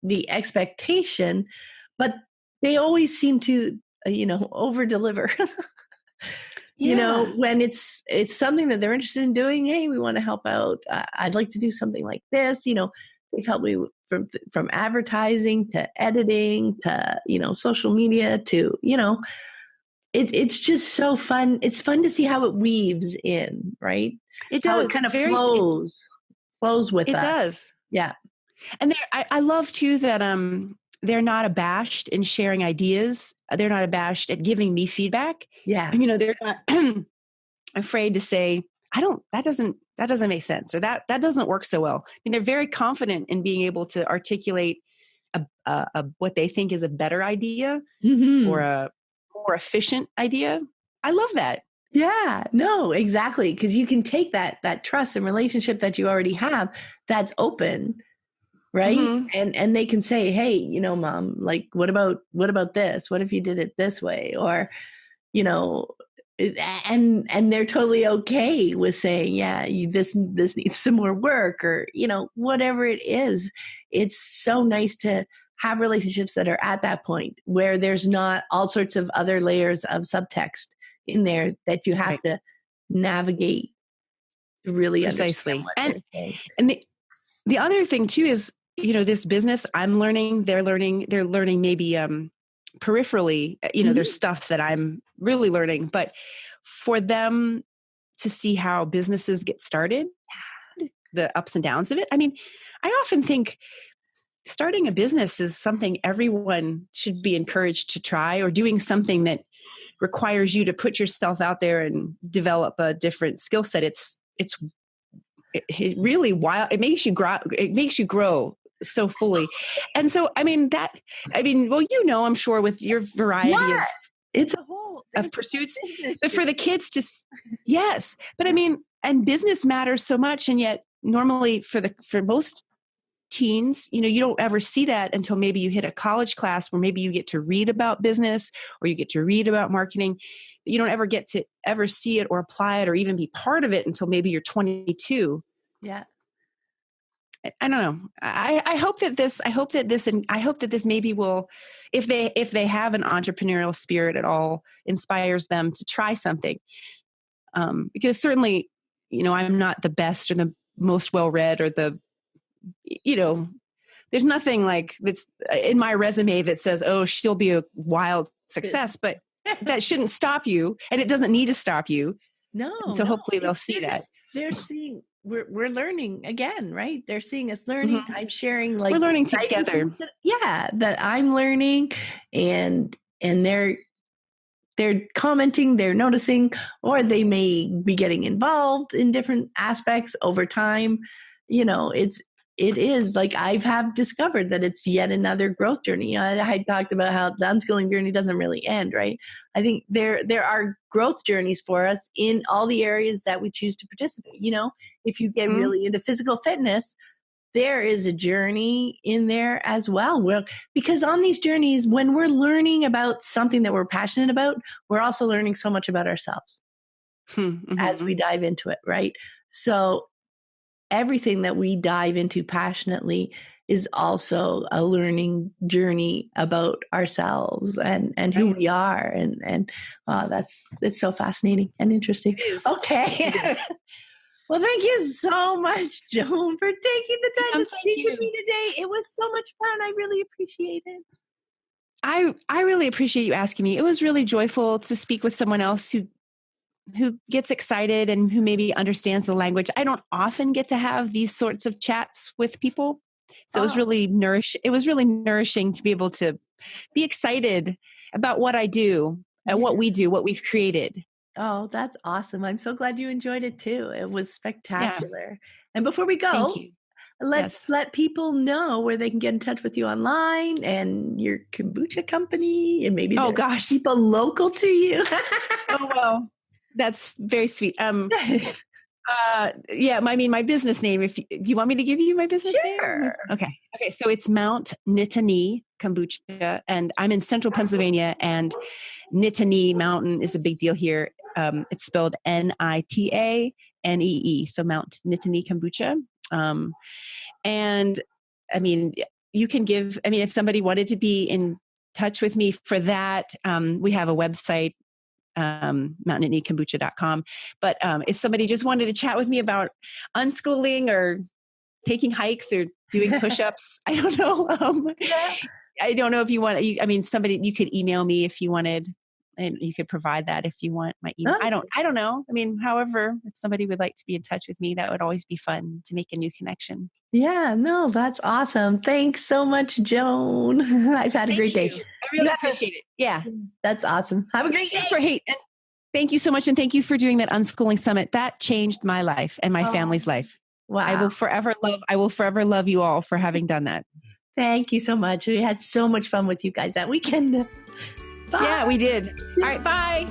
the expectation, but they always seem to over deliver. When it's something that they're interested in doing. Hey, we want to help out. I'd like to do something like this. They've helped me from advertising to editing to social media to it's just so fun. It's fun to see how it weaves in, right? It does. How it kind of flows with us. It does. Yeah. And I love too that they're not abashed in sharing ideas. They're not abashed at giving me feedback. Yeah. They're not afraid to say, that doesn't make sense, or that doesn't work so well. I mean, they're very confident in being able to articulate what they think is a better idea or a more efficient idea. I love that. Yeah, no, exactly. Because you can take that trust and relationship that you already have that's open, right? And they can say, hey, mom, like, what about this? What if you did it this way? Or, and they're totally okay with saying, yeah, this needs some more work, or, whatever it is. It's so nice to have relationships that are at that point where there's not all sorts of other layers of subtext in there that you have to navigate to really precisely. And the other thing too is, this business I'm learning, they're learning maybe peripherally, there's stuff that I'm really learning, but for them to see how businesses get started, the ups and downs of it. I mean, I often think starting a business is something everyone should be encouraged to try, or doing something that requires you to put yourself out there and develop a different skill set. It's really wild. It makes you grow so fully. And so, well, I'm sure with your variety of it's a whole pursuits, but for the kids to, yes. But I mean, and business matters so much. And yet normally for most teens, you don't ever see that until maybe you hit a college class where maybe you get to read about business or you get to read about marketing. But you don't ever get to ever see it or apply it or even be part of it until maybe you're 22. Yeah. I don't know. I hope that this maybe will, if they have an entrepreneurial spirit at all, inspires them to try something. Because certainly, I'm not the best or the most well-read or there's nothing like that's in my resume that says, oh, she'll be a wild success, but that shouldn't stop you. And it doesn't need to stop you. No. And so hopefully they'll see that. They're seeing, we're learning again, right? They're seeing us learning. Mm-hmm. I'm sharing we're learning together. That I'm learning and they're commenting, they're noticing, or they may be getting involved in different aspects over time. It is like have discovered that it's yet another growth journey. I talked about how the unschooling journey doesn't really end, right? I think there are growth journeys for us in all the areas that we choose to participate. If you get mm-hmm. really into physical fitness, there is a journey in there as well. Because on these journeys, when we're learning about something that we're passionate about, we're also learning so much about ourselves mm-hmm. as we dive into it, right? So everything that we dive into passionately is also a learning journey about ourselves and who we are. And it's so fascinating and interesting. Okay. Well, thank you so much, Joan, for taking the time to speak with me today. It was so much fun. I really appreciate it. I really appreciate you asking me. It was really joyful to speak with someone else who gets excited and who maybe understands the language. I don't often get to have these sorts of chats with people. So it was really nourishing to be able to be excited about what I do and what we do, what we've created. Oh, that's awesome. I'm so glad you enjoyed it too. It was spectacular. Yeah. And before we go, let's let people know where they can get in touch with you online and your kombucha company and maybe people local to you. Oh, well. That's very sweet. My business name, do you want me to give you my business name? Okay. So it's Mount Nittany Kombucha, and I'm in central Pennsylvania, and Nittany Mountain is a big deal here. It's spelled Nitanee. So Mount Nittany Kombucha. And I mean, you can if somebody wanted to be in touch with me for that, we have a website, mountainandkombucha.com. But if somebody just wanted to chat with me about unschooling or taking hikes or doing push-ups, I don't know. I don't know if you want, you could email me if you wanted, and you could provide that if you want my email. Oh. I don't know. However, if somebody would like to be in touch with me, that would always be fun to make a new connection. Yeah, no, that's awesome. Thanks so much, Joan. I've had a great day. I really appreciate it. Yeah. That's awesome. Have a great day. And thank you so much. And thank you for doing that Unschooling Summit. That changed my life and my family's life. Wow. I will forever love you all for having done that. Thank you so much. We had so much fun with you guys that weekend. Bye. Yeah, we did. All right. Bye.